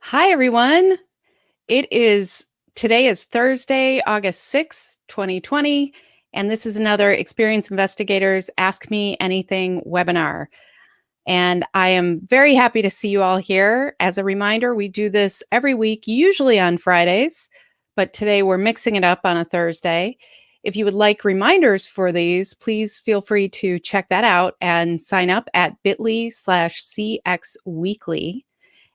Hi, everyone. Today is Thursday, August 6th, 2020, and this is another Experience Investigators Ask Me Anything webinar. And I am very happy to see you all here. As a reminder, we do this every week, usually on Fridays, but today we're mixing it up on a Thursday. If you would like reminders for these, please feel free to check that out and sign up at bit.ly/cxweekly.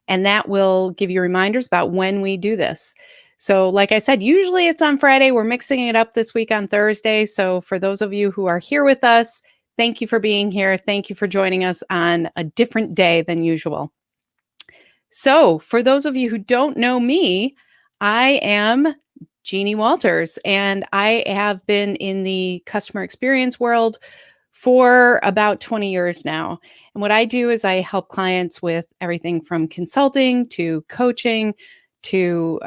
And that will give you reminders about when we do this. So like I said, usually it's on Friday. We're mixing it up this week on Thursday. So for those of you who are here with us, thank you for being here. Thank you for joining us on a different day than usual. So for those of you who don't know me, I am Jeannie Walters, and I have been in the customer experience world for about 20 years now. And what I do is I help clients with everything from consulting to coaching to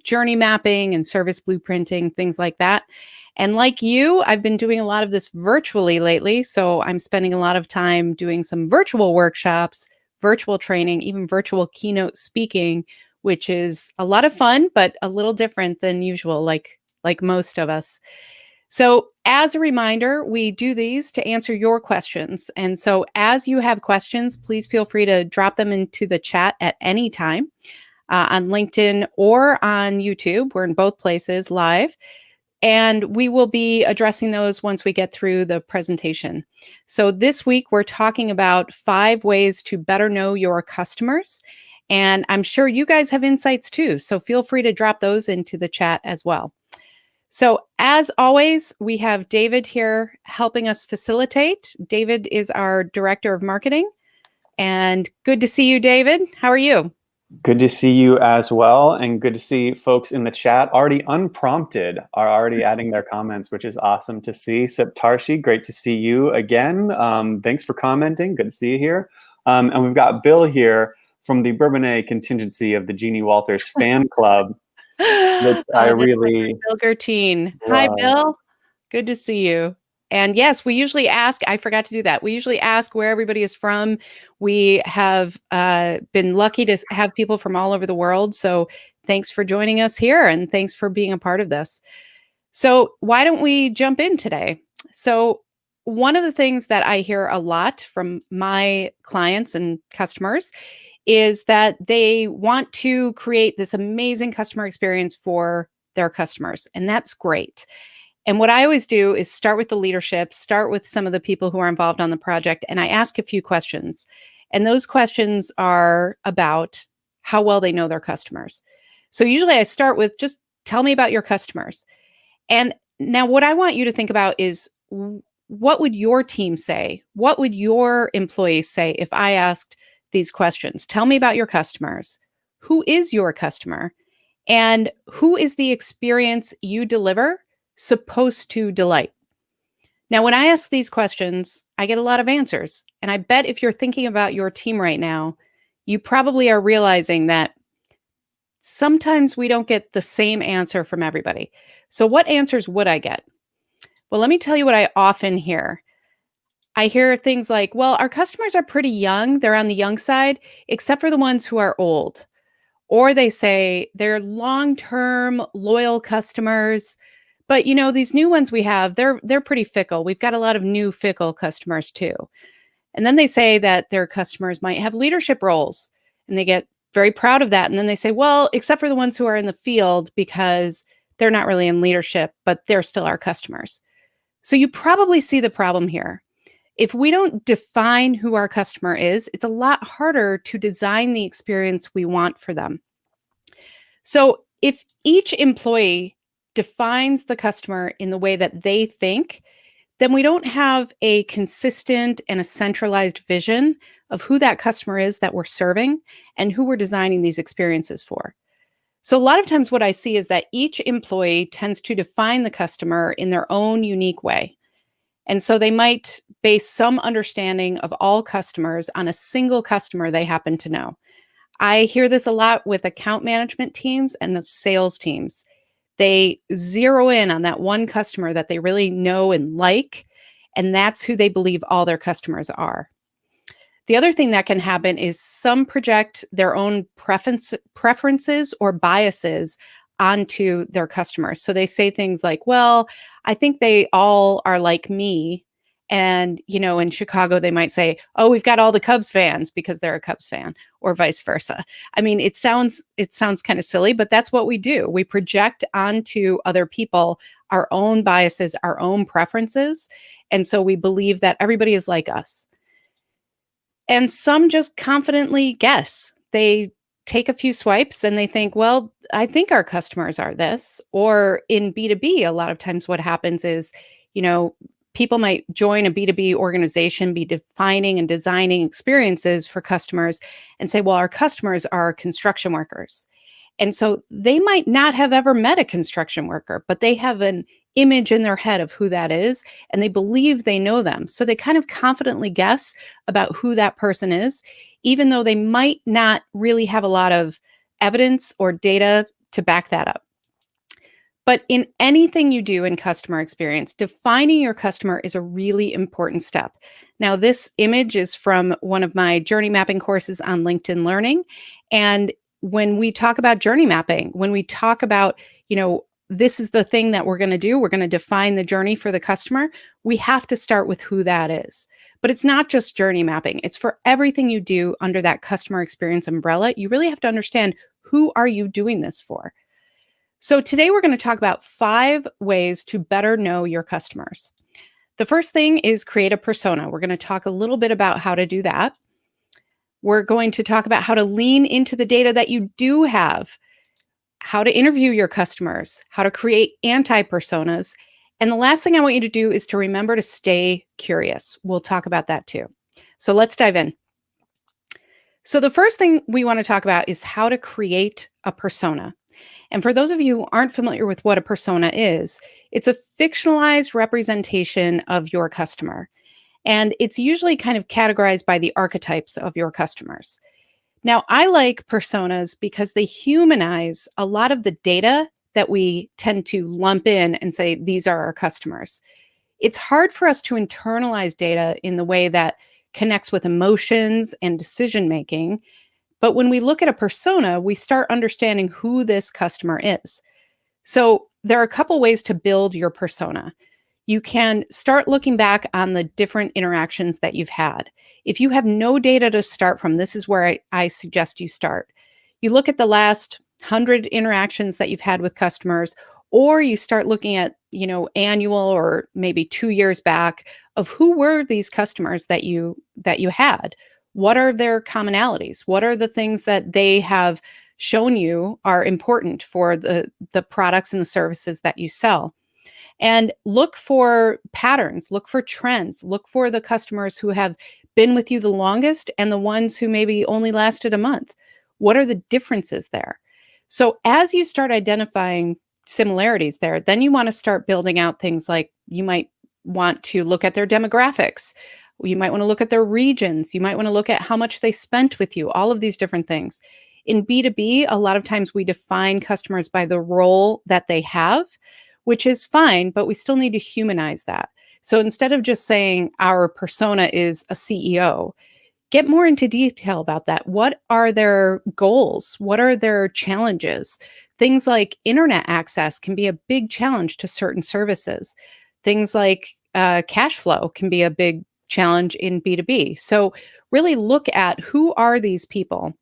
journey mapping and service blueprinting, things like that. And like you, I've been doing a lot of this virtually lately. So I'm spending a lot of time doing some virtual workshops, virtual training, even virtual keynote speaking, which is a lot of fun, but a little different than usual, like most of us. So as a reminder, we do these to answer your questions. And so as you have questions, please feel free to drop them into the chat at any time on LinkedIn or on YouTube. We're in both places live. And we will be addressing those once we get through the presentation. So this week, we're talking about 5 ways to better know your customers. And I'm sure you guys have insights too. So feel free to drop those into the chat as well. So as always, we have David here helping us facilitate. David is our Director of Marketing. And good to see you, David. How are you? Good to see you as well, and good to see folks in the chat already unprompted are already adding their comments, which is awesome to see. Septarshi, great to see you again. Thanks for commenting. Good to see you here. And we've got Bill here from the Bourbonnais contingency of the Jeannie Walters fan club, which I That's really Bill Gertine. Hi, love. Bill. Good to see you. And yes, we usually ask, I forgot to do that. We usually ask where everybody is from. We have been lucky to have people from all over the world. So thanks for joining us here and thanks for being a part of this. So why don't we jump in today? So one of the things that I hear a lot from my clients and customers is that they want to create this amazing customer experience for their customers. And that's great. And what I always do is start with the leadership, start with some of the people who are involved on the project, and I ask a few questions. And those questions are about how well they know their customers. So usually I start with just tell me about your customers. And now what I want you to think about is what would your team say? What would your employees say if I asked these questions? Tell me about your customers. Who is your customer? And who is the experience you deliver supposed to delight? Now, when I ask these questions, I get a lot of answers. And I bet if you're thinking about your team right now, you probably are realizing that sometimes we don't get the same answer from everybody. So, what answers would I get? Well, let me tell you what I often hear. I hear things like, well, our customers are pretty young. They're on the young side, except for the ones who are old. Or they say they're long-term loyal customers, but these new ones we have, they're pretty fickle. We've got a lot of new fickle customers too. And then they say that their customers might have leadership roles and they get very proud of that. And then they say, well, except for the ones who are in the field because they're not really in leadership, but they're still our customers. So you probably see the problem here. If we don't define who our customer is, it's a lot harder to design the experience we want for them. So if each employee defines the customer in the way that they think, then we don't have a consistent and a centralized vision of who that customer is that we're serving and who we're designing these experiences for. So a lot of times what I see is that each employee tends to define the customer in their own unique way. And so they might base some understanding of all customers on a single customer they happen to know. I hear this a lot with account management teams and sales teams. They zero in on that one customer that they really know and like, and that's who they believe all their customers are. The other thing that can happen is some project their own preferences or biases onto their customers. So they say things like, well, I think they all are like me. And, in Chicago, they might say, oh, we've got all the Cubs fans because they're a Cubs fan, or vice versa. I mean, it sounds kind of silly, but that's what we do. We project onto other people our own biases, our own preferences. And so we believe that everybody is like us. And some just confidently guess. They take a few swipes and they think, well, I think our customers are this. Or in B2B, a lot of times what happens is, you know, people might join a B2B organization, be defining and designing experiences for customers and say, well, our customers are construction workers. And so they might not have ever met a construction worker, but they have an image in their head of who that is, and they believe they know them. So they kind of confidently guess about who that person is, even though they might not really have a lot of evidence or data to back that up. But in anything you do in customer experience, defining your customer is a really important step. Now, this image is from one of my journey mapping courses on LinkedIn Learning. And when we talk about journey mapping, when we talk about, this is the thing that we're going to do, we're going to define the journey for the customer, we have to start with who that is. But it's not just journey mapping, it's for everything you do under that customer experience umbrella. You really have to understand, who are you doing this for? So today we're going to talk about 5 ways to better know your customers. The first thing is create a persona. We're going to talk a little bit about how to do that. We're going to talk about how to lean into the data that you do have, how to interview your customers, how to create anti-personas. And the last thing I want you to do is to remember to stay curious. We'll talk about that too. So let's dive in. So the first thing we want to talk about is how to create a persona. And for those of you who aren't familiar with what a persona is, it's a fictionalized representation of your customer. And it's usually kind of categorized by the archetypes of your customers. Now, I like personas because they humanize a lot of the data that we tend to lump in and say, these are our customers. It's hard for us to internalize data in the way that connects with emotions and decision making. But when we look at a persona, we start understanding who this customer is. So there are a couple ways to build your persona. You can start looking back on the different interactions that you've had. If you have no data to start from, this is where I suggest you start. You look at the last 100 interactions that you've had with customers, or you start looking at, annual or maybe 2 years back of who were these customers that you had. What are their commonalities? What are the things that they have shown you are important for the products and the services that you sell? And look for patterns, look for trends, look for the customers who have been with you the longest and the ones who maybe only lasted a month. What are the differences there? So as you start identifying similarities there, then you want to start building out things like, you might want to look at their demographics. You might want to look at their regions. You might want to look at how much they spent with you, all of these different things. In B2B, a lot of times we define customers by the role that they have, which is fine, but we still need to humanize that. So instead of just saying our persona is a CEO, get more into detail about that. What are their goals? What are their challenges? Things like internet access can be a big challenge to certain services. Things like cash flow can be a big challenge in B2B. So really look at, who are these people?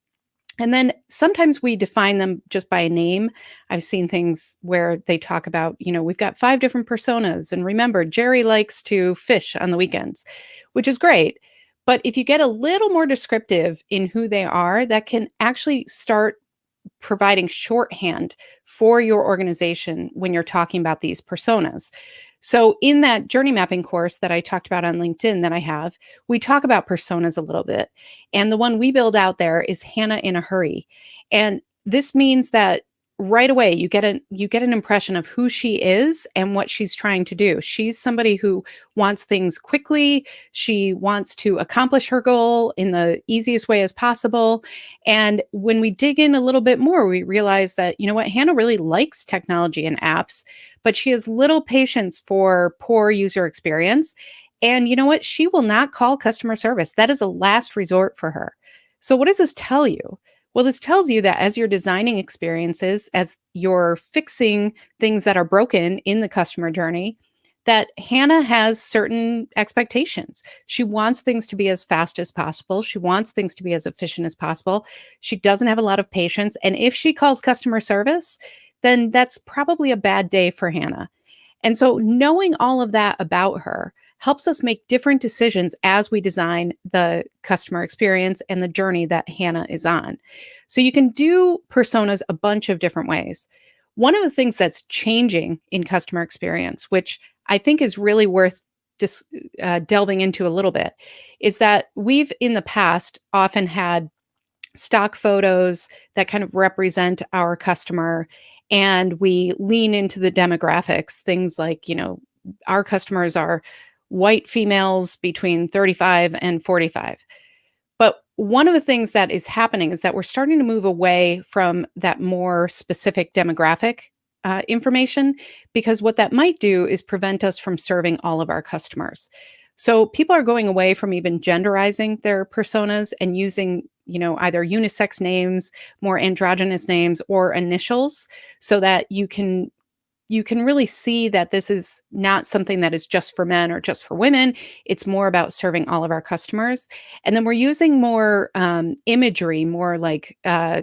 And then sometimes we define them just by a name. I've seen things where they talk about, we've got 5 different personas. And remember, Jerry likes to fish on the weekends, which is great. But if you get a little more descriptive in who they are, that can actually start providing shorthand for your organization when you're talking about these personas. So in that journey mapping course that I talked about on LinkedIn that I have, we talk about personas a little bit. And the one we build out there is Hannah in a hurry. And this means that right away you get an impression of who she is and what she's trying to do. She's somebody who wants things quickly. She wants to accomplish her goal in the easiest way as possible. And when we dig in a little bit more, we realize that, Hannah really likes technology and apps, but she has little patience for poor user experience. And you know what? She will not call customer service. That is a last resort for her. So, what does this tell you? Well, this tells you that as you're designing experiences, as you're fixing things that are broken in the customer journey, that Hannah has certain expectations. She wants things to be as fast as possible. She wants things to be as efficient as possible. She doesn't have a lot of patience. And if she calls customer service, then that's probably a bad day for Hannah. And so knowing all of that about her helps us make different decisions as we design the customer experience and the journey that Hannah is on. So you can do personas a bunch of different ways. One of the things that's changing in customer experience, which I think is really worth delving into a little bit, is that we've in the past often had stock photos that kind of represent our customer, and we lean into the demographics, things like, our customers are white females between 35 and 45. But one of the things that is happening is that we're starting to move away from that more specific demographic information, because what that might do is prevent us from serving all of our customers. So people are going away from even genderizing their personas and using, either unisex names, more androgynous names, or initials, so that you can really see that this is not something that is just for men or just for women. It's more about serving all of our customers. And then we're using more imagery, more like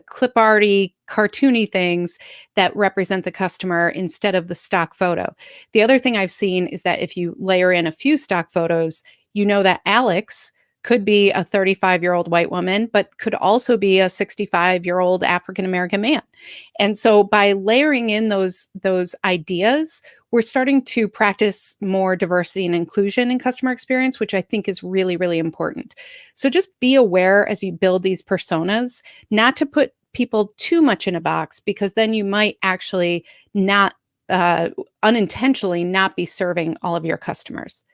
clip arty, cartoony things that represent the customer instead of the stock photo. The other thing I've seen is that if you layer in a few stock photos, you know that Alex could be a 35-year-old white woman, but could also be a 65-year-old African-American man. And so by layering in those ideas, we're starting to practice more diversity and inclusion in customer experience, which I think is really, really important. So just be aware as you build these personas, not to put people too much in a box, because then you might actually not unintentionally not be serving all of your customers.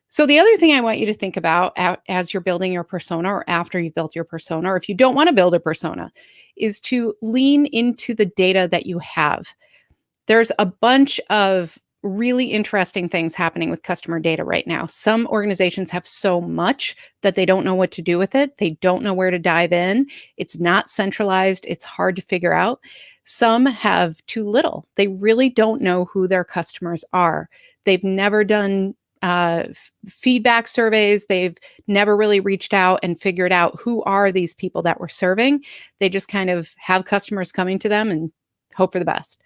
So the other thing I want you to think about as you're building your persona, or after you've built your persona, or if you don't want to build a persona, is to lean into the data that you have. There's a bunch of really interesting things happening with customer data right now. Some organizations have so much that they don't know what to do with it. They don't know where to dive in. It's not centralized. It's hard to figure out. Some have too little. They really don't know who their customers are. They've never done feedback surveys. They've never really reached out and figured out who are these people that we're serving. They just kind of have customers coming to them and hope for the best.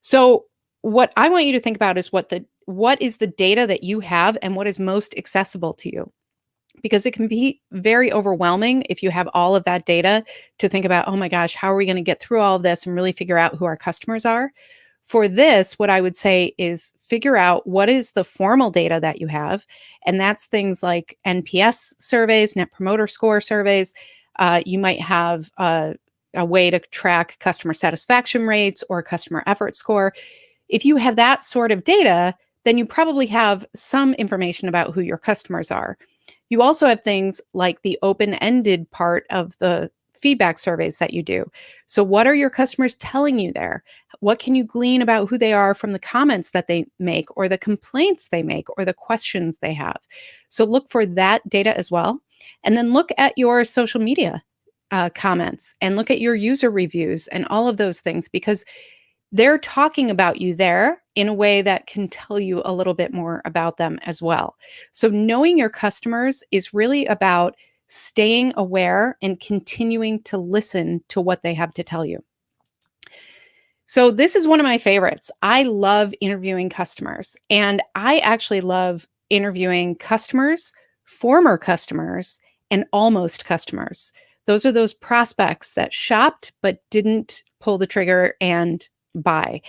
So what I want you to think about is what is the data that you have and what is most accessible to you. Because it can be very overwhelming if you have all of that data to think about, oh my gosh, how are we going to get through all of this and really figure out who our customers are? For this, what I would say is figure out what is the formal data that you have. And that's things like NPS surveys, Net Promoter Score surveys. You might have a way to track customer satisfaction rates or customer effort score. If you have that sort of data, then you probably have some information about who your customers are. You also have things like the open-ended part of the feedback surveys that you do. So what are your customers telling you there? What can you glean about who they are from the comments that they make, or the complaints they make, or the questions they have? So look for that data as well. And then look at your social media comments, and look at your user reviews and all of those things, because they're talking about you there in a way that can tell you a little bit more about them as well. So knowing your customers is really about staying aware and continuing to listen to what they have to tell you. So this is one of my favorites. I love interviewing customers, and I actually love interviewing customers, former customers, and almost customers. Those are those prospects that shopped but didn't pull the trigger and buy.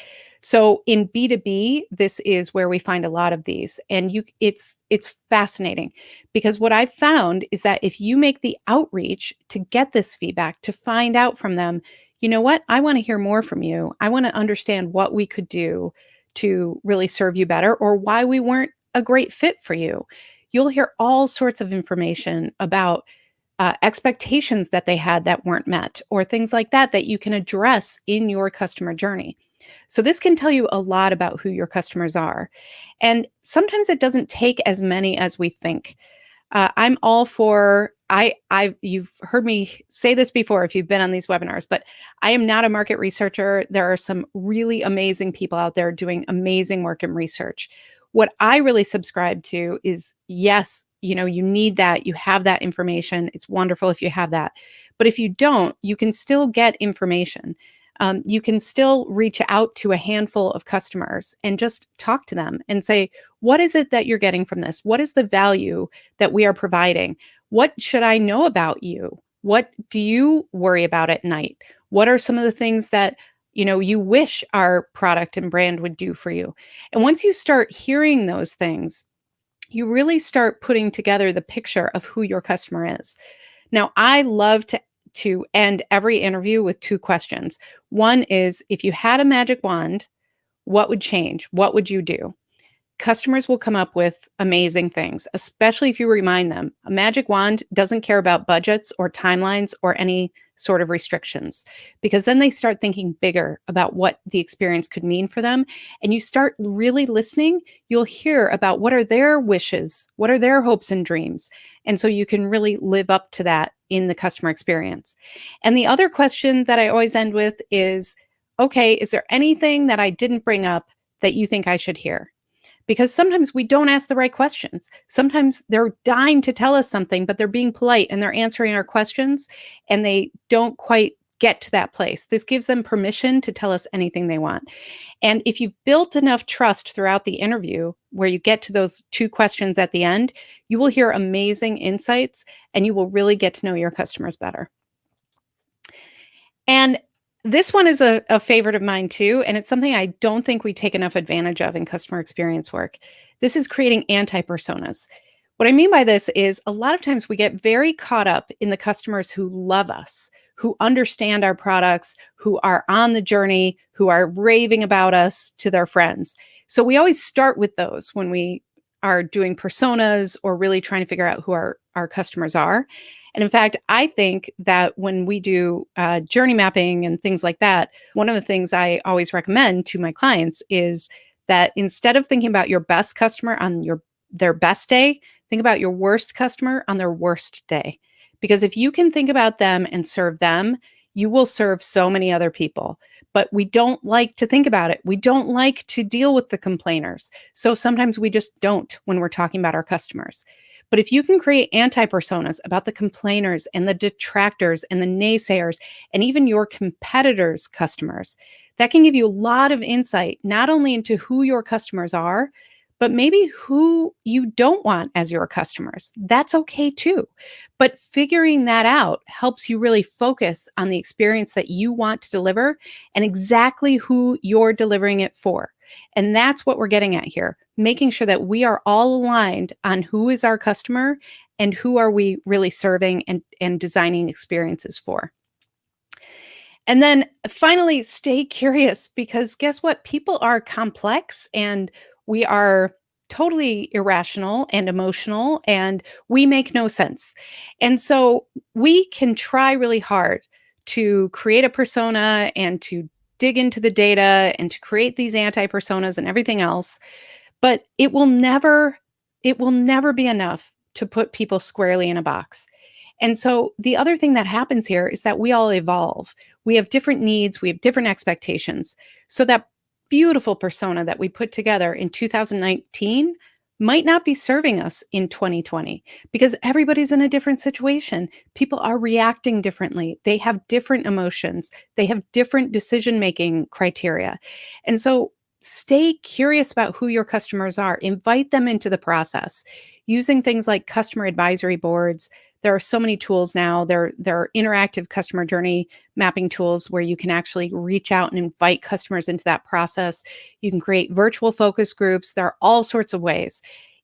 So in B2B, this is where we find a lot of these. And it's fascinating, because what I've found is that if you make the outreach to get this feedback, to find out from them, you know what, I want to hear more from you. I want to understand what we could do to really serve you better, or why we weren't a great fit for you. You'll hear all sorts of information about expectations that they had that weren't met, or things like that that you can address in your customer journey. So this can tell you a lot about who your customers are. And sometimes it doesn't take as many as we think. I'm all for you've heard me say this before if you've been on these webinars, but I am not a market researcher. There are some really amazing people out there doing amazing work in research. What I really subscribe to is yes, you need that. You have that information. It's wonderful if you have that. But if you don't, you can still get information. You can still reach out to a handful of customers and just talk to them and say, what is it that you're getting from this? What is the value that we are providing? What should I know about you? What do you worry about at night? What are some of the things that you wish our product and brand would do for you? And once you start hearing those things, you really start putting together the picture of who your customer is. Now, I love to end every interview with two questions. One is, if you had a magic wand, what would change? What would you do? Customers will come up with amazing things, especially if you remind them. A magic wand doesn't care about budgets or timelines or any sort of restrictions, because then they start thinking bigger about what the experience could mean for them. And you start really listening, you'll hear about what are their wishes, what are their hopes and dreams. And so you can really live up to that in the customer experience. And the other question that I always end with is, okay, is there anything that I didn't bring up that you think I should hear? Because sometimes we don't ask the right questions. Sometimes they're dying to tell us something, but they're being polite and they're answering our questions and they don't quite get to that place. This gives them permission to tell us anything they want. And if you've built enough trust throughout the interview where you get to those two questions at the end, you will hear amazing insights and you will really get to know your customers better. And this one is a favorite of mine too, and it's something I don't think we take enough advantage of in customer experience work. This is creating anti-personas. What I mean by this is a lot of times we get very caught up in the customers who love us, who understand our products, who are on the journey, who are raving about us to their friends. So we always start with those when we are doing personas or really trying to figure out who our customers are. And in fact, I think that when we do journey mapping and things like that, one of the things I always recommend to my clients is that instead of thinking about your best customer on their best day, think about your worst customer on their worst day. Because if you can think about them and serve them, you will serve so many other people. But we don't like to think about it. We don't like to deal with the complainers. So sometimes we just don't when we're talking about our customers. But if you can create anti-personas about the complainers and the detractors and the naysayers and even your competitors' customers, that can give you a lot of insight, not only into who your customers are, but maybe who you don't want as your customers. That's okay too. But figuring that out helps you really focus on the experience that you want to deliver and exactly who you're delivering it for. And that's what we're getting at here, making sure that we are all aligned on who is our customer and who are we really serving and designing experiences for. And then finally, stay curious, because guess what? People are complex and we are totally irrational and emotional and we make no sense. And so we can try really hard to create a persona and to dig into the data and to create these anti-personas and everything else, but it will never be enough to put people squarely in a box. And so the other thing that happens here is that we all evolve. We have different needs, we have different expectations. So that beautiful persona that we put together in 2019 might not be serving us in 2020 because everybody's in a different situation. People are reacting differently. They have different emotions. They have different decision-making criteria. And so stay curious about who your customers are. Invite them into the process using things like customer advisory boards. There are so many tools now. There are interactive customer journey mapping tools where you can actually reach out and invite customers into that process. You can create virtual focus groups. There are all sorts of ways.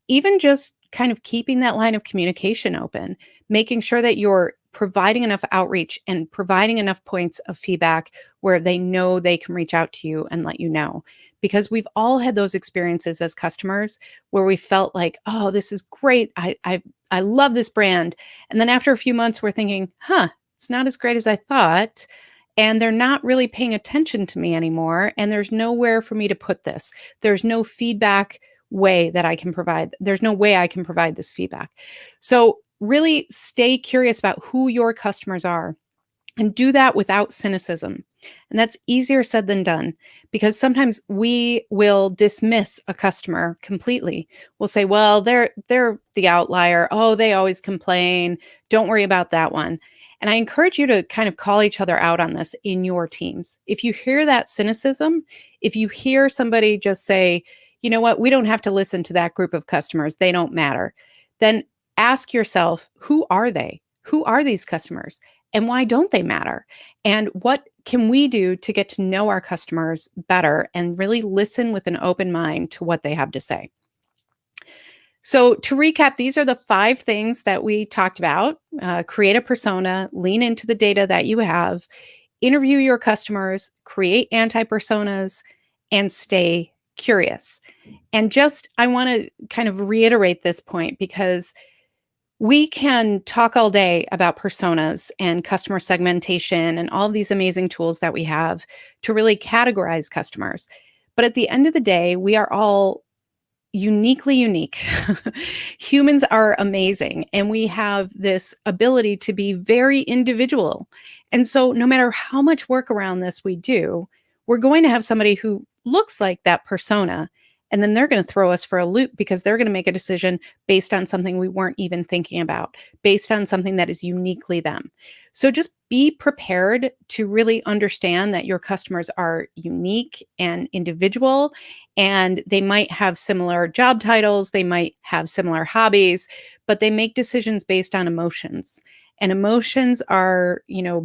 Even just kind of keeping that line of communication open, making sure that you're providing enough outreach and providing enough points of feedback where they know they can reach out to you and let you know. Because we've all had those experiences as customers where we felt like, oh, this is great. I love this brand. And then after a few months, we're thinking, it's not as great as I thought. and they're not really paying attention to me anymore. And there's nowhere for me to put this. There's no feedback way that I can provide. There's no way I can provide this feedback. So really stay curious about who your customers are and do that without cynicism. And that's easier said than done because sometimes we will dismiss a customer completely. We'll say, "Well, they're the outlier. Oh, they always complain. Don't worry about that one." And I encourage you to kind of call each other out on this in your teams. If you hear that cynicism, if you hear somebody just say, "You know what? We don't have to listen to that group of customers. They don't matter." Then ask yourself, who are they? Who are these customers? And why don't they matter? And what can we do to get to know our customers better and really listen with an open mind to what they have to say? So, to recap, these are the 5 things that we talked about: create a persona, lean into the data that you have, interview your customers, create anti personas, and stay curious. And just, I want to kind of reiterate this point because we can talk all day about personas and customer segmentation and all of these amazing tools that we have to really categorize customers. But at the end of the day, we are all uniquely unique. Humans are amazing, and we have this ability to be very individual. And so, no matter how much work around this we do, we're going to have somebody who looks like that persona. And then they're going to throw us for a loop because they're going to make a decision based on something we weren't even thinking about, based on something that is uniquely them. So just be prepared to really understand that your customers are unique and individual, and they might have similar job titles, they might have similar hobbies, but they make decisions based on emotions. And emotions are,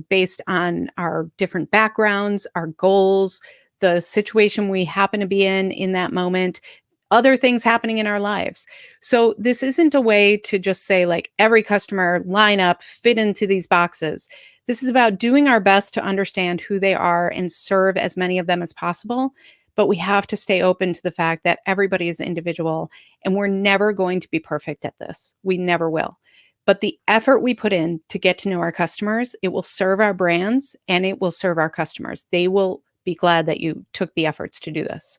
based on our different backgrounds, our goals, the situation we happen to be in that moment, other things happening in our lives. So this isn't a way to just say like every customer line up, fit into these boxes. This is about doing our best to understand who they are and serve as many of them as possible. But we have to stay open to the fact that everybody is individual and we're never going to be perfect at this. We never will. But the effort we put in to get to know our customers, it will serve our brands and it will serve our customers. They will be glad that you took the efforts to do this.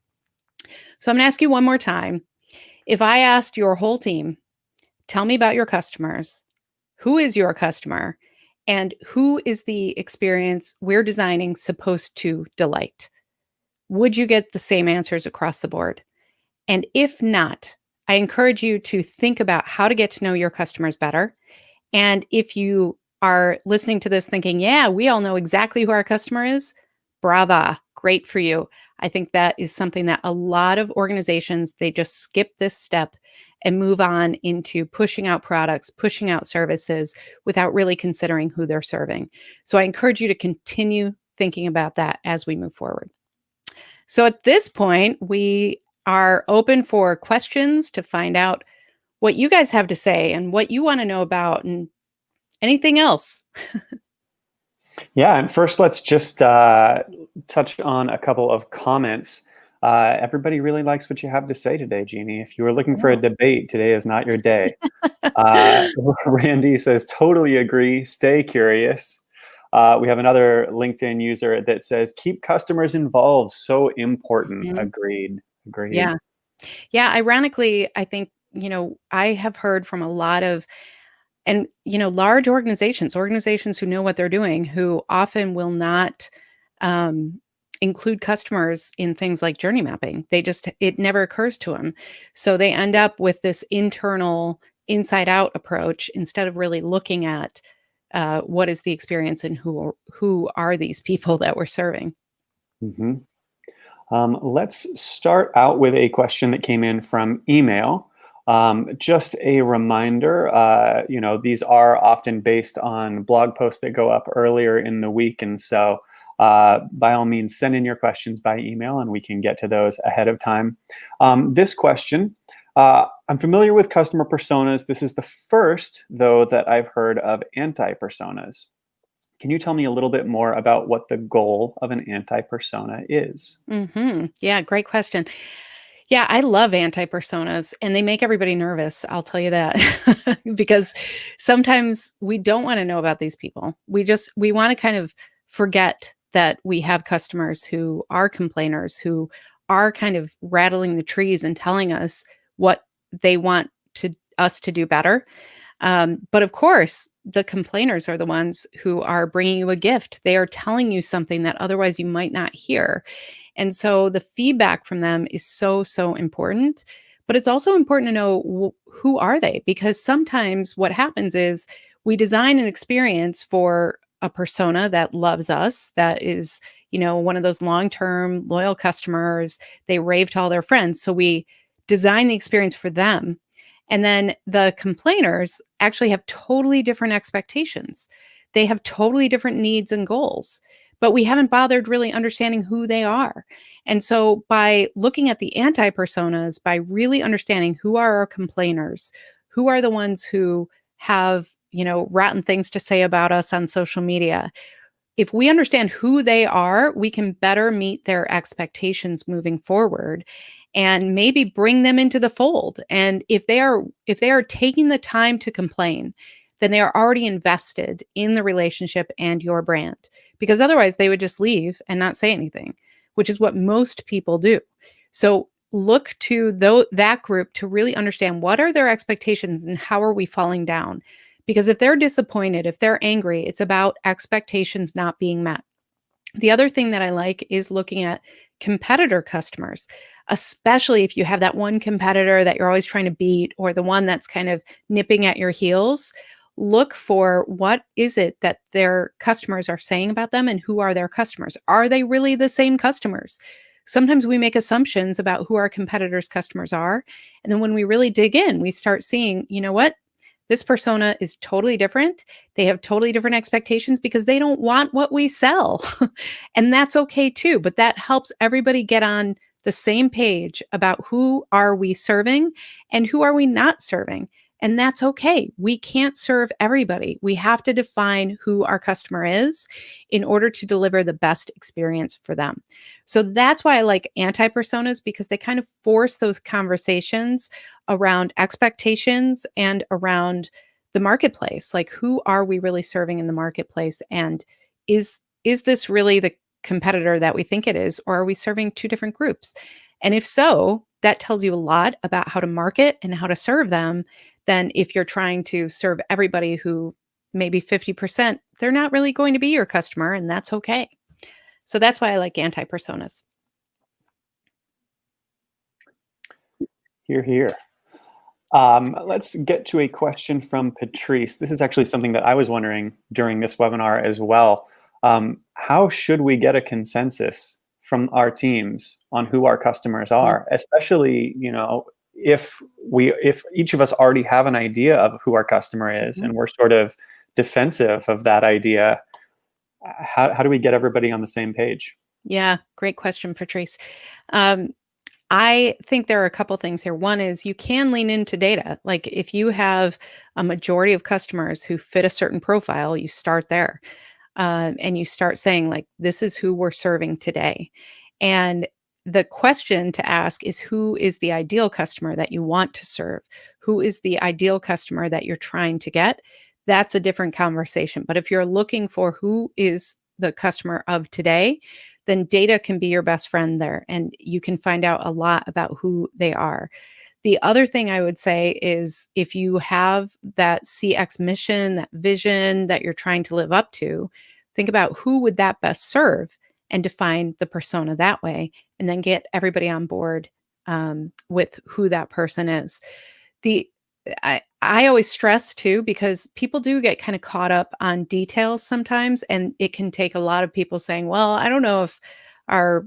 So I'm going to ask you one more time. If I asked your whole team, tell me about your customers, who is your customer, and who is the experience we're designing supposed to delight, would you get the same answers across the board? And if not, I encourage you to think about how to get to know your customers better. And if you are listening to this thinking, yeah, we all know exactly who our customer is, brava, great for you. I think that is something that a lot of organizations, they just skip this step and move on into pushing out products, pushing out services without really considering who they're serving. So I encourage you to continue thinking about that as we move forward. So at this point, we are open for questions to find out what you guys have to say and what you want to know about and anything else. Yeah, and first let's just touch on a couple of comments. Everybody really likes what you have to say today, Jeannie. If you were looking for a debate, today is not your day. Randy says, totally agree, stay curious. We have another LinkedIn user that says, keep customers involved, so important. Mhm. Agreed. Yeah. Yeah. Ironically, I think, I have heard from a lot of, and, large organizations who know what they're doing, who often will not um, include customers in things like journey mapping. It never occurs to them. So they end up with this internal inside out approach instead of really looking at what is the experience and who are these people that we're serving. hmm Let's start out with a question that came in from email. Just a reminder, these are often based on blog posts that go up earlier in the week. And so by all means, send in your questions by email and we can get to those ahead of time. This question, I'm familiar with customer personas. This is the first, though, that I've heard of anti-personas. Can you tell me a little bit more about what the goal of an anti-persona is? Yeah, great question. Yeah, I love anti-personas and they make everybody nervous, I'll tell you that. Because sometimes we don't want to know about these people. We want to kind of forget that we have customers who are complainers, who are kind of rattling the trees and telling us what they want us to do better. But of course, the complainers are the ones who are bringing you a gift. They are telling you something that otherwise you might not hear. And so the feedback from them is so, so important. But it's also important to know who are they? Because sometimes what happens is we design an experience for a persona that loves us, that is, one of those long-term loyal customers. They rave to all their friends. So we design the experience for them. And then the complainers actually have totally different expectations. They have totally different needs and goals, but we haven't bothered really understanding who they are. And so by looking at the anti-personas, by really understanding who are our complainers, who are the ones who have, rotten things to say about us on social media, if we understand who they are, we can better meet their expectations moving forward and maybe bring them into the fold. And if they are taking the time to complain, then they are already invested in the relationship and your brand. Because otherwise they would just leave and not say anything, which is what most people do. So look to that group to really understand what are their expectations and how are we falling down. Because if they're disappointed, if they're angry, it's about expectations not being met. The other thing that I like is looking at competitor customers, especially if you have that one competitor that you're always trying to beat or the one that's kind of nipping at your heels. Look for what is it that their customers are saying about them and who are their customers. Are they really the same customers? Sometimes we make assumptions about who our competitors' customers are. And then when we really dig in, we start seeing, you know what? This persona is totally different. They have totally different expectations because they don't want what we sell. And that's okay too. But that helps everybody get on the same page about who are we serving and who are we not serving. And that's okay. We can't serve everybody. We have to define who our customer is in order to deliver the best experience for them. So that's why I like anti-personas, because they kind of force those conversations around expectations and around the marketplace. Like, who are we really serving in the marketplace? And is this really the competitor that we think it is, or are we serving two different groups? And if so, that tells you a lot about how to market and how to serve them than if you're trying to serve everybody who maybe 50%, they're not really going to be your customer, and that's okay. So that's why I like anti-personas. Here, here. Let's get to a question from Patrice. This is actually something that I was wondering during this webinar as well. How should we get a consensus from our teams on who our customers are, especially, if each of us already have an idea of who our customer is and we're sort of defensive of that idea, how do we get everybody on the same page? Yeah, great question, Patrice. I think there are a couple things here. One is you can lean into data. Like, if you have a majority of customers who fit a certain profile, you start there. And you start saying, like, this is who we're serving today. And the question to ask is, who is the ideal customer that you want to serve? Who is the ideal customer that you're trying to get? That's a different conversation. But if you're looking for who is the customer of today, then data can be your best friend there, and you can find out a lot about who they are. The other thing I would say is, if you have that CX mission, that vision that you're trying to live up to, think about who would that best serve and define the persona that way, and then get everybody on board with who that person is. I always stress too, because people do get kind of caught up on details sometimes, and it can take a lot of people saying, well, I don't know if our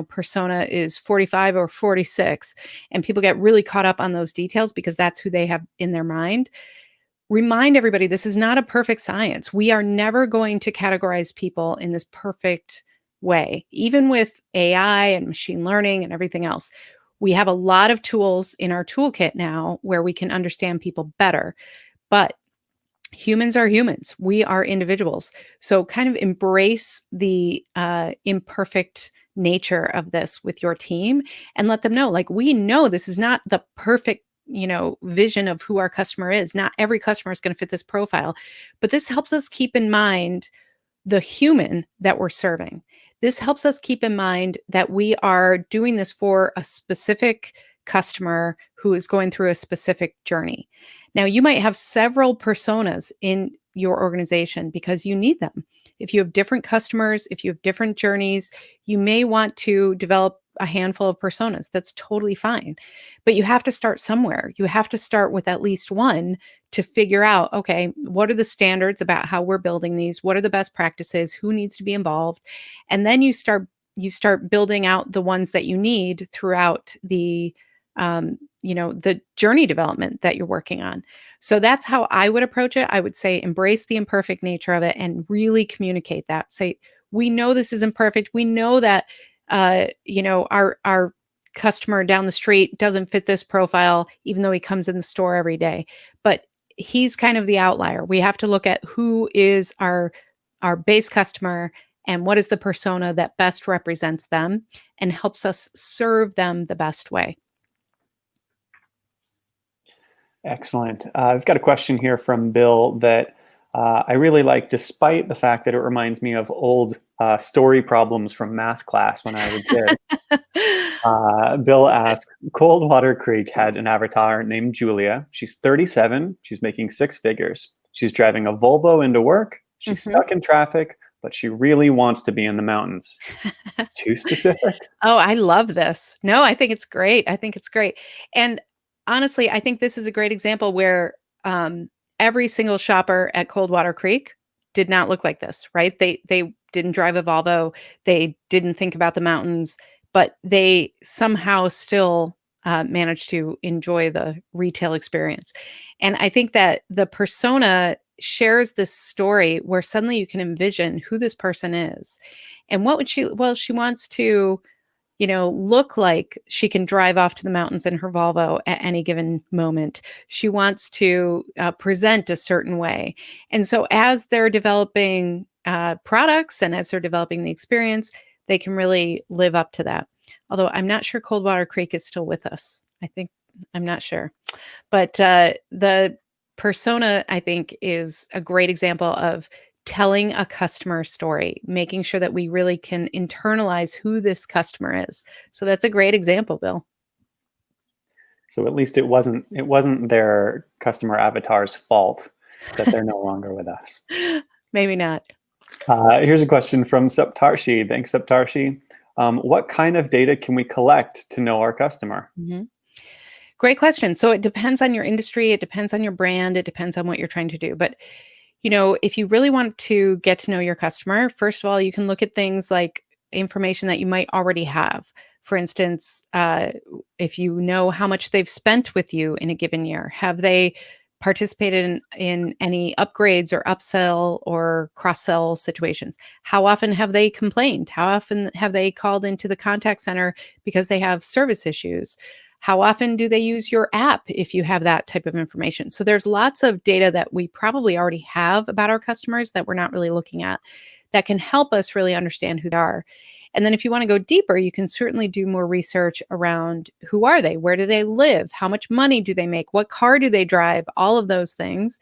persona is 45 or 46, and people get really caught up on those details because that's who they have in their mind. Remind everybody, this is not a perfect science. We are never going to categorize people in this perfect way. Even with AI and machine learning and everything else, we have a lot of tools in our toolkit now where we can understand people better. But humans are humans. We are individuals. So kind of embrace the imperfect nature of this with your team and let them know, like, we know this is not the perfect vision of who our customer is. Not every customer is going to fit this profile, but this helps us keep in mind the human that we're serving. This helps us keep in mind that we are doing this for a specific customer who is going through a specific journey. Now, you might have several personas in your organization because you need them. If you have different customers, if you have different journeys, you may want to develop a handful of personas. That's totally fine. But you have to start somewhere. You have to start with at least one to figure out, okay, what are the standards about how we're building these? What are the best practices? Who needs to be involved? And then you start building out the ones that you need throughout the journey development that you're working on. So that's how I would approach it. I would say embrace the imperfect nature of it and really communicate that. Say, we know this isn't perfect. We know that our customer down the street doesn't fit this profile, even though he comes in the store every day. But he's kind of the outlier. We have to look at who is our base customer and what is the persona that best represents them and helps us serve them the best way. Excellent. I've got a question here from Bill that I really like, despite the fact that it reminds me of old story problems from math class when I was a kid. Bill asks, Coldwater Creek had an avatar named Julia. She's 37. She's making six figures. She's driving a Volvo into work. She's Mhm. stuck in traffic, but she really wants to be in the mountains. Too specific? Oh, I love this. No, I think it's great. I think it's great. And honestly, I think this is a great example where every single shopper at Coldwater Creek did not look like this, right? They didn't drive a Volvo. They didn't think about the mountains, but they somehow still managed to enjoy the retail experience. And I think that the persona shares this story where suddenly you can envision who this person is. And what would she, well, she wants to, look like she can drive off to the mountains in her Volvo at any given moment. She wants to present a certain way. And so as they're developing products and as they're developing the experience, they can really live up to that. Although I'm not sure Coldwater Creek is still with us. I'm not sure. But the persona, I think, is a great example of telling a customer story, making sure that we really can internalize who this customer is. So that's a great example, Bill. So at least it wasn't their customer avatar's fault that they're no longer with us. Maybe not. Here's a question from Saptarshi. Thanks, Saptarshi. What kind of data can we collect to know our customer? Mhm. Great question. So it depends on your industry, it depends on your brand, it depends on what you're trying to do. But if you really want to get to know your customer, first of all, you can look at things like information that you might already have. For instance, if you know how much they've spent with you in a given year, have they participated in any upgrades or upsell or cross sell situations? How often have they complained? How often have they called into the contact center because they have service issues? How often do they use your app if you have that type of information? So there's lots of data that we probably already have about our customers that we're not really looking at that can help us really understand who they are. And then if you want to go deeper, you can certainly do more research around who are they? Where do they live? How much money do they make? What car do they drive? All of those things.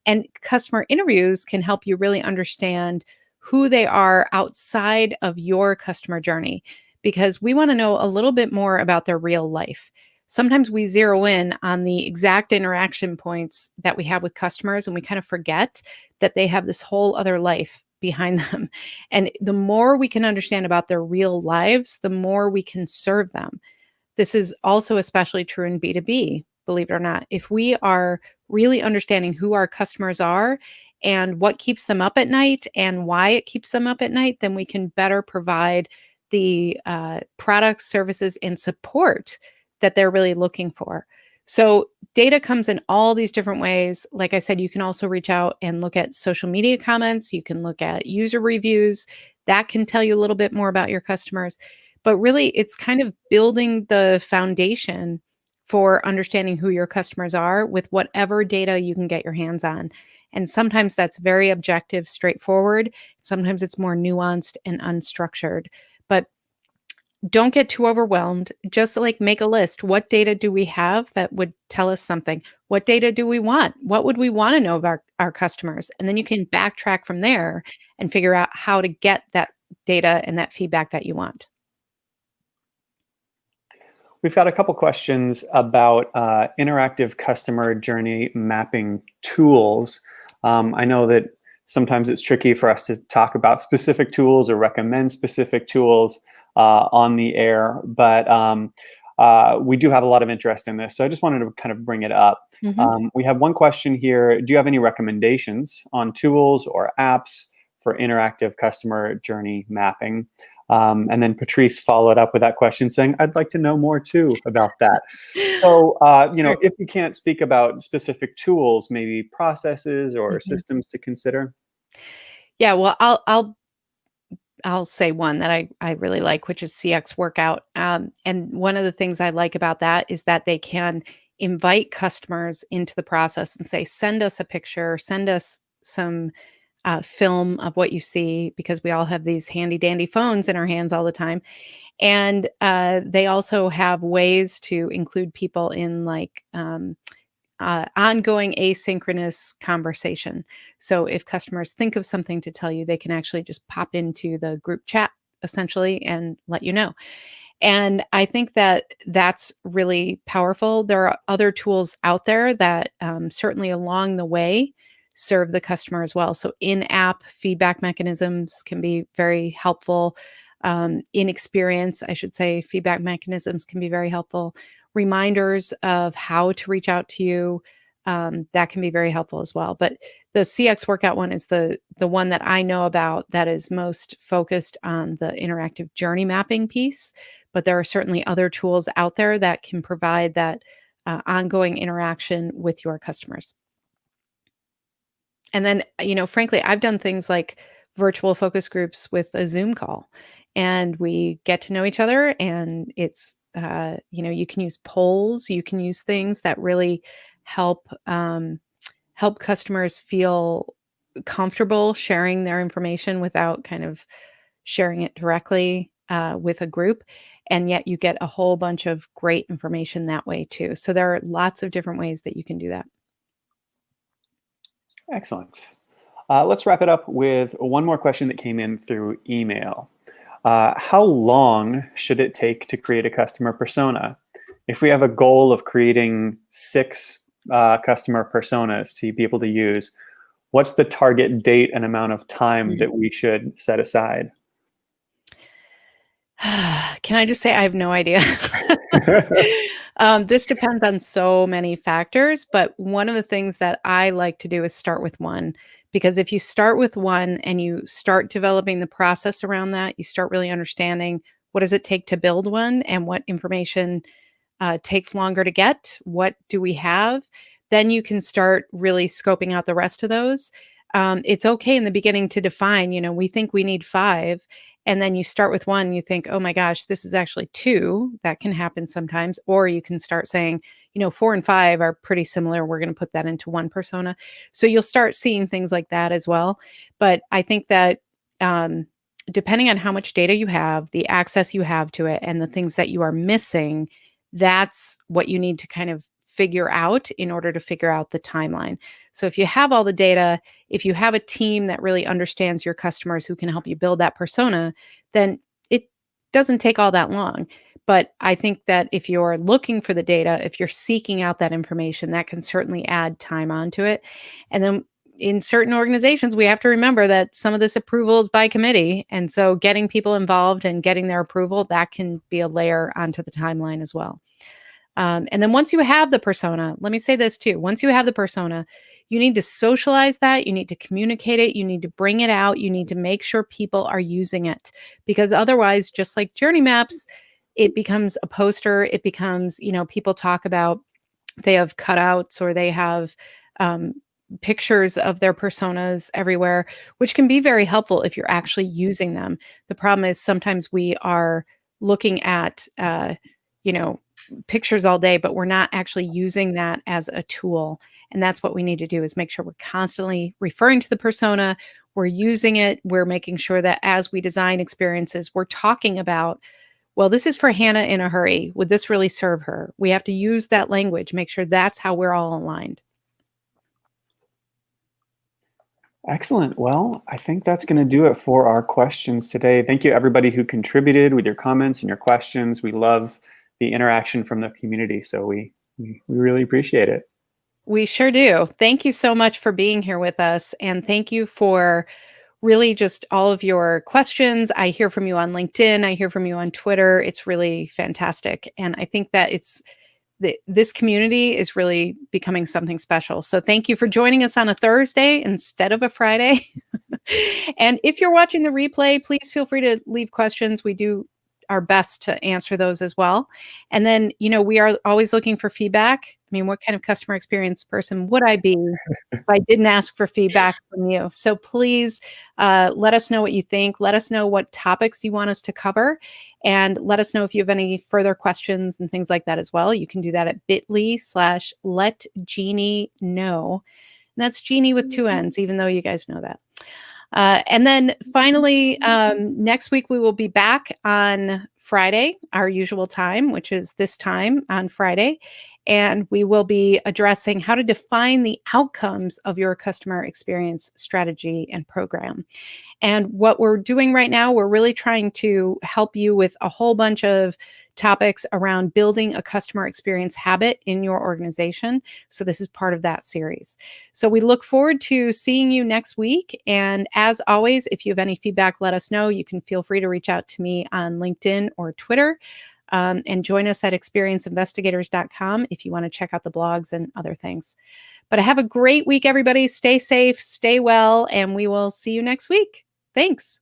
And customer interviews can help you really understand who they are outside of your customer journey because we want to know a little bit more about their real life. Sometimes we zero in on the exact interaction points that we have with customers and we kind of forget that they have this whole other life behind them. And the more we can understand about their real lives, the more we can serve them. This is also especially true in B2B, believe it or not. If we are really understanding who our customers are and what keeps them up at night and why it keeps them up at night, then we can better provide the products, services, and support that they're really looking for. So data comes in all these different ways. Like I said, you can also reach out and look at social media comments. You can look at user reviews. That can tell you a little bit more about your customers. But really, it's kind of building the foundation for understanding who your customers are with whatever data you can get your hands on. And sometimes that's very objective, straightforward. Sometimes it's more nuanced and unstructured. But don't get too overwhelmed. Just like make a list. What data do we have that would tell us something? What data do we want? What would we want to know about our customers? And then you can backtrack from there and figure out how to get that data and that feedback that you want. We've got a couple questions about interactive customer journey mapping tools. I know that sometimes it's tricky for us to talk about specific tools or recommend specific tools on the air, but we do have a lot of interest in this. So I just wanted to kind of bring it up. Mhm. We have one question here. Do you have any recommendations on tools or apps for interactive customer journey mapping? And then Patrice followed up with that question saying, I'd like to know more too about that. So, Sure. if you can't speak about specific tools, maybe processes or Mhm. systems to consider. Yeah, well, I'll say one that I really like, which is CX Workout. And one of the things I like about that is that they can invite customers into the process and say, send us a picture, send us some film of what you see, because we all have these handy dandy phones in our hands all the time. And they also have ways to include people in like ongoing asynchronous conversation. So if customers think of something to tell you, they can actually just pop into the group chat essentially and let you know. And I think that that's really powerful. There are other tools out there that certainly along the way serve the customer as well. So in app feedback mechanisms can be very helpful. In experience, I should say, feedback mechanisms can be very helpful. Reminders of how to reach out to you, that can be very helpful as well. But the CX workout one is the one that I know about that is most focused on the interactive journey mapping piece. But there are certainly other tools out there that can provide that ongoing interaction with your customers. And then, frankly, I've done things like virtual focus groups with a Zoom call, and we get to know each other. And you can use polls, you can use things that really help customers feel comfortable sharing their information without kind of sharing it directly with a group. And yet you get a whole bunch of great information that way too. So there are lots of different ways that you can do that. Excellent. Let's wrap it up with one more question that came in through email. How long should it take to create a customer persona? If we have a goal of creating 6 customer personas to be able to use, what's the target date and amount of time Mm. that we should set aside? Can I just say I have no idea? This depends on so many factors, but one of the things that I like to do is start with one, because if you start with one and you start developing the process around that, you start really understanding what does it take to build one and what information takes longer to get, what do we have, then you can start really scoping out the rest of those. It's okay in the beginning to define, we think we need 5, and then you start with one, you think, oh my gosh, this is actually 2. That can happen sometimes. Or you can start saying, 4 and 5 are pretty similar. We're going to put that into one persona. So you'll start seeing things like that as well. But I think that depending on how much data you have, the access you have to it, and the things that you are missing, that's what you need to kind of figure out in order to figure out the timeline. So if you have all the data, if you have a team that really understands your customers who can help you build that persona, then it doesn't take all that long. But I think that if you're looking for the data, if you're seeking out that information, that can certainly add time onto it. And then in certain organizations, we have to remember that some of this approval is by committee. And so getting people involved and getting their approval, that can be a layer onto the timeline as well. And then once you have the persona, let me say this too. Once you have the persona, you need to socialize that. You need to communicate it. You need to bring it out. You need to make sure people are using it, because otherwise, just like journey maps, it becomes a poster. It becomes, people talk about, they have cutouts or they have um, pictures of their personas everywhere, which can be very helpful if you're actually using them. The problem is sometimes we are looking at, you know, pictures all day, but we're not actually using that as a tool. And that's what we need to do, is make sure we're constantly referring to the persona, we're using it, we're making sure that as we design experiences, we're talking about well, this is for Hannah in a hurry. Would this really serve her? We have to use that language, make sure that's how we're all aligned. Excellent. Well, I think that's going to do it for our questions today. Thank you, everybody who contributed with your comments and your questions. We love the interaction from the community, so we really appreciate it. We sure do. Thank you so much for being here with us. And thank you for really just all of your questions. I hear from you on LinkedIn. I hear from you on Twitter. It's really fantastic. And I think that this community is really becoming something special. So thank you for joining us on a Thursday instead of a Friday. And if you're watching the replay, please feel free to leave questions. We do our best to answer those as well. And then, we are always looking for feedback. I mean, what kind of customer experience person would I be if I didn't ask for feedback from you? So please let us know what you think. Let us know what topics you want us to cover. And let us know if you have any further questions and things like that as well. You can do that at bit.ly/letjeannie know. And that's Jeannie with 2 N's, even though you guys know that. And then finally, next week we will be back on Friday, our usual time, which is this time on Friday. And we will be addressing how to define the outcomes of your customer experience strategy and program. And what we're doing right now, we're really trying to help you with a whole bunch of topics around building a customer experience habit in your organization. So this is part of that series. So we look forward to seeing you next week. And as always, if you have any feedback, let us know. You can feel free to reach out to me on LinkedIn or Twitter. And join us at experienceinvestigators.com if you want to check out the blogs and other things. But have a great week, everybody. Stay safe, stay well, and we will see you next week. Thanks.